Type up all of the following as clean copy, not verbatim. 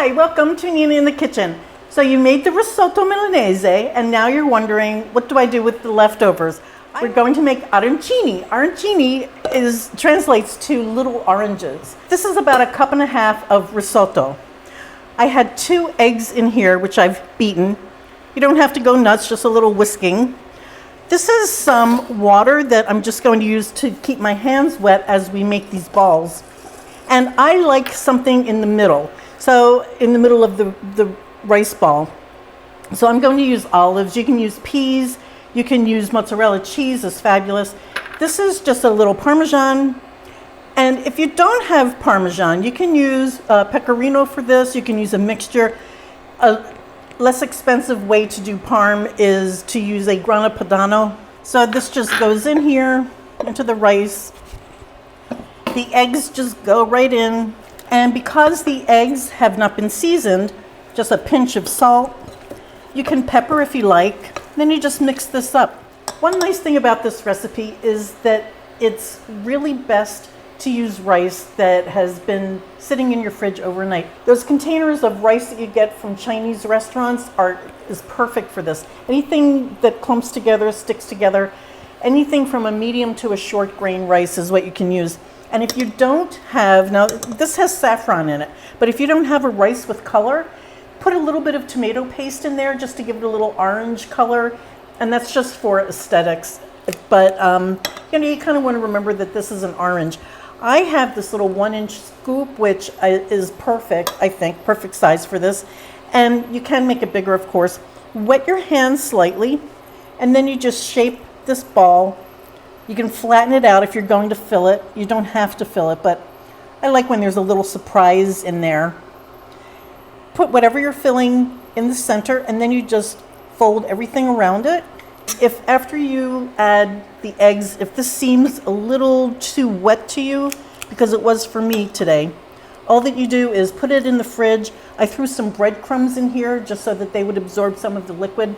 Hi, welcome to Nina in the kitchen. So you made the risotto Milanese and now you're wondering, what do I do with the leftovers? We're going to make arancini. Arancini translates to little oranges. This is about 1.5 cups of risotto. I had 2 eggs in here, which I've beaten. You don't have to go nuts, just a little whisking. This is some water that I'm just going to use to keep my hands wet as we make these balls. And I like something in the middle. So in the middle of the rice ball. So I'm going to use olives. You can use peas. You can use mozzarella cheese. It's fabulous. This is just a little Parmesan. And if you don't have Parmesan, you can use pecorino for this. You can use a mixture. A less expensive way to do parm is to use a grana padano. So this just goes in here into the rice. The eggs just go right in. And because the eggs have not been seasoned, just a pinch of salt. You can pepper if you like. Then you just mix this up. One nice thing about this recipe is that it's really best to use rice that has been sitting in your fridge overnight. Those containers of rice that you get from Chinese restaurants is perfect for this. Anything that clumps together, sticks together, anything from a medium to a short grain rice is what you can use. And if you don't have, now this has saffron in it, but if you don't have a rice with color, put a little bit of tomato paste in there just to give it a little orange color, and that's just for aesthetics. But you kind of want to remember that this is an orange. I have this little 1-inch scoop, which is perfect, I think, perfect size for this. And you can make it bigger, of course. Wet your hands slightly, and then you just shape this ball. You can flatten it out if you're going to fill it. You don't have to fill it, but I like when there's a little surprise in there. Put whatever you're filling in the center, and then you just fold everything around it. If after you add the eggs, if this seems a little too wet to you, because it was for me today, all that you do is put it in the fridge. I threw some breadcrumbs in here just so that they would absorb some of the liquid.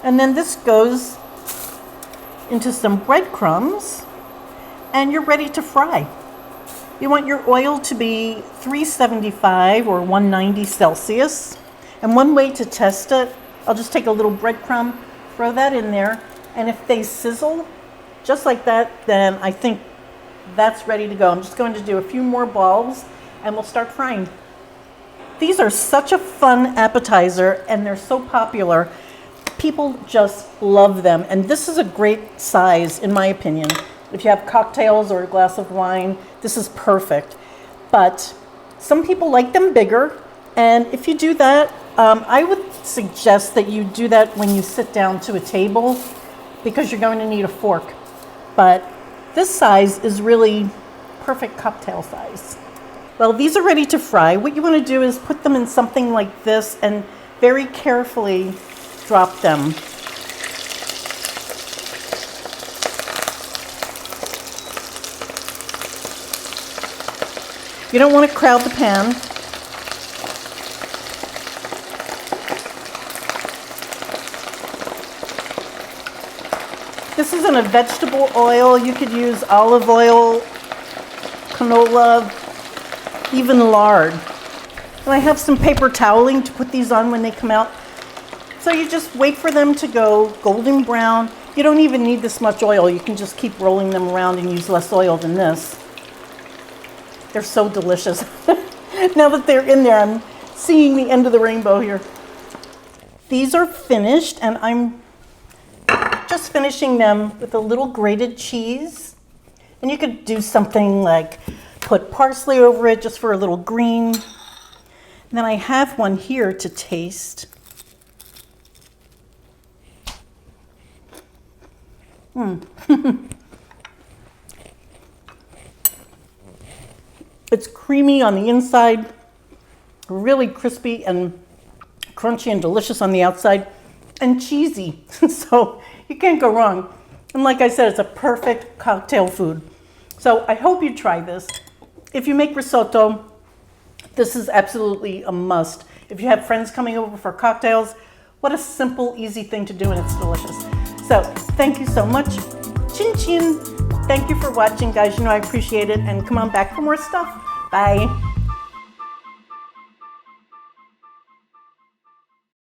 And then this goes into some breadcrumbs, and you're ready to fry. You want your oil to be 375 or 190 Celsius. And one way to test it, I'll just take a little breadcrumb, throw that in there, and if they sizzle just like that, then I think that's ready to go. I'm just going to do a few more balls and we'll start frying. These are such a fun appetizer and they're so popular. People just love them, and this is a great size in my opinion. If you have cocktails or a glass of wine, this is perfect. But some people like them bigger, and if you do that, I would suggest that you do that when you sit down to a table because you're going to need a fork. But this size is really perfect cocktail size. Well, these are ready to fry. What you want to do is put them in something like this and very carefully drop them. You don't want to crowd the pan. This isn't a vegetable oil. You could use olive oil, canola, even lard. And I have some paper toweling to put these on when they come out. So you just wait for them to go golden brown. You don't even need this much oil. You can just keep rolling them around and use less oil than this. They're so delicious. Now that they're in there, I'm seeing the end of the rainbow here. These are finished, and I'm just finishing them with a little grated cheese. And you could do something like put parsley over it just for a little green. And then I have one here to taste. It's creamy on the inside, really crispy and crunchy and delicious on the outside, and cheesy. So you can't go wrong. And like I said, it's a perfect cocktail food. So I hope you try this. If you make risotto, this is absolutely a must. If you have friends coming over for cocktails, what a simple, easy thing to do, and it's delicious. So thank you so much. Chin chin. Thank you for watching, guys. You know I appreciate it, and come on back for more stuff. Bye.